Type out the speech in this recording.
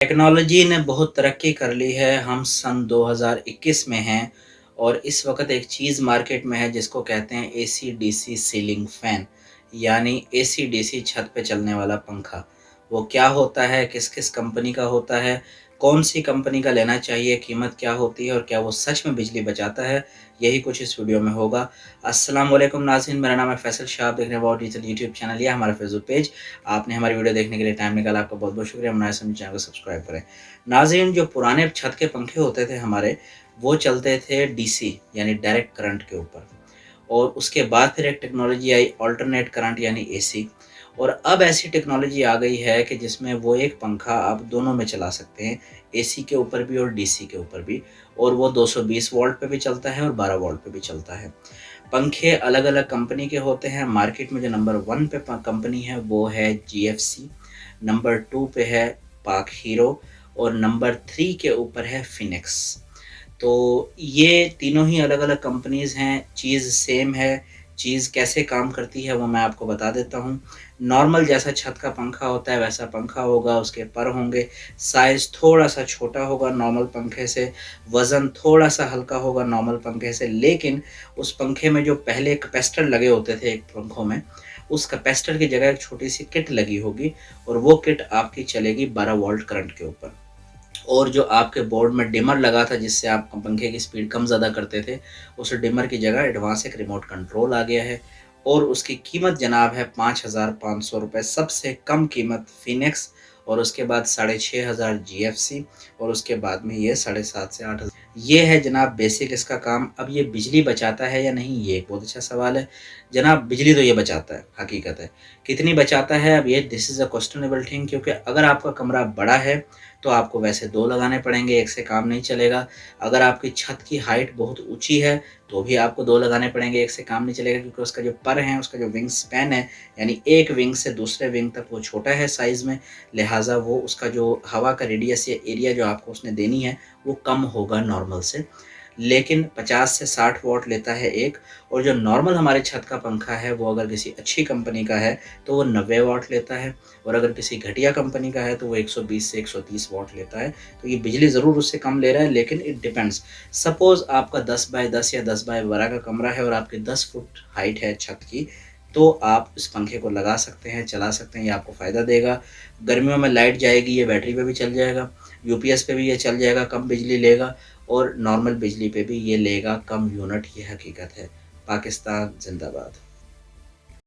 Technology ने बहुत तरक्की कर ली है। हम सन 2021 में हैं और इस वक़्त एक चीज़ मार्केट में है जिसको कहते हैं एसी-डीसी सीलिंग फ़ैन, यानी एसी-डीसी छत पे चलने वाला पंखा। वो क्या होता है, किस-किस कंपनी का होता है, कौन-सी कंपनी का लेना चाहिए, कीमत क्या होती है और क्या वो सच में बिजली बचाता है, यही कुछ इस वीडियो में होगा। अस्सलाम वालेकुम नाज़रीन, मेरा नाम है फैसल शाह, आप देख रहे हैं अबाउट डिजिटल यूट्यूब चैनल या हमारा फेसबुक पेज। आपने हमारी वीडियो देखने के लिए टाइम निकाला, आपका बहुत-बहुत शुक्रिया। हमारे चैनल को सब्सक्राइब करें। नाज़रीन, जो पुराने छत के पंखे होते थे हमारे, वो चलते थे डीसी यानी डायरेक्ट करंट के ऊपर और उसके बाद फिर एक टेक्नोलॉजी आई अल्टरनेट करंट यानी एसी। और अब ऐसी टेक्नोलॉजी आ गई है कि जिसमें वो एक पंखा आप दोनों में चला सकते हैं, एसी के ऊपर भी और डीसी के ऊपर भी, और वो 220 वोल्ट पे भी चलता है और 12 वोल्ट पे भी चलता है। पंखे अलग-अलग कंपनी के होते हैं। मार्केट में जो नंबर 1 पे कंपनी है वो है जीएफसी, नंबर 2 पे है पाक हीरो और नंबर 3 के ऊपर है फिनिक्स। तो ये तीनों ही अलग-अलग कंपनीज़ हैं, चीज़ सेम है, चीज़ कैसे काम करती है वो मैं आपको बता देता हूँ। नॉर्मल जैसा छत का पंखा होता है वैसा पंखा होगा, उसके पर होंगे, साइज़ थोड़ा-सा छोटा होगा नॉर्मल पंखे से, वज़न थोड़ा-सा हल्का होगा नॉर्मल पंखे से, लेकिन उस पंखे में जो पहले कैपेसिटर लगे होते थे एक पंखों में, उस कैपेसिटर की जगह एक छोटी-सी किट लगी होगी और वो किट आपकी चलेगी 12 वोल्ट करंट के ऊपर। और जो आपके बोर्ड में डिमर लगा था जिससे आप पंखे की स्पीड कम ज़्यादा करते थे, उस डिमर की जगह एडवांस एक रिमोट कंट्रोल आ गया है और उसकी कीमत जनाब है ₹5500, सबसे कम कीमत फिनिक्स, और उसके बाद 6500 जीएफसी और उसके बाद में ये 7,500 से 8,000। ये है जनाब बेसिक इसका काम। अब ये बिजली बचाता है या नहीं, ये एक बहुत अच्छा सवाल है। जनाब बिजली तो ये बचाता है, हकीकत है। कितनी बचाता है, अब ये this is a questionable thing, क्योंकि अगर आपका कमरा बड़ा है तो आपको वैसे 2 लगाने पड़ेंगे, 1 से काम नहीं चलेगा। अगर आपकी छत की हाइट बहुत ऊँची है, तो भी आपको 2 लगाने पड़ेंगे, 1 से काम नहीं चलेगा, क्योंकि उसका जो पर है, उसका जो विंग स्पैन है, यानी एक विंग से दूसरे विंग तक वो छोटा है साइज़ में, लिहाज़ा वो उसका जो हवा का रेडियस या एरिया जो आपको उसने देनी है, वो कम होगा नॉर्मल से। लेकिन 50 से 60 वॉट लेता है एक, और जो नॉर्मल हमारे छत का पंखा है वो अगर किसी अच्छी कंपनी का है तो वो 90 वॉट लेता है, और अगर किसी घटिया कंपनी का है तो वो 120 से 130 वॉट लेता है। तो ये बिजली ज़रूर उससे कम ले रहा है, लेकिन इट डिपेंड्स। सपोज़ आपका 10 बाय 10 या 10 बाय 12 का कमरा है और आपकी 10 फुट हाइट है छत की, तो आप इस पंखे को लगा सकते हैं, चला सकते हैं, ये आपको फ़ायदा देगा। गर्मियों में लाइट जाएगी, ये बैटरी पे भी चल जाएगा, यूपीएस पे भी ये चल जाएगा, कम बिजली लेगा, और नॉर्मल बिजली पे भी ये लेगा कम यूनिट, ये हकीकत है। पाकिस्तान ज़िंदाबाद।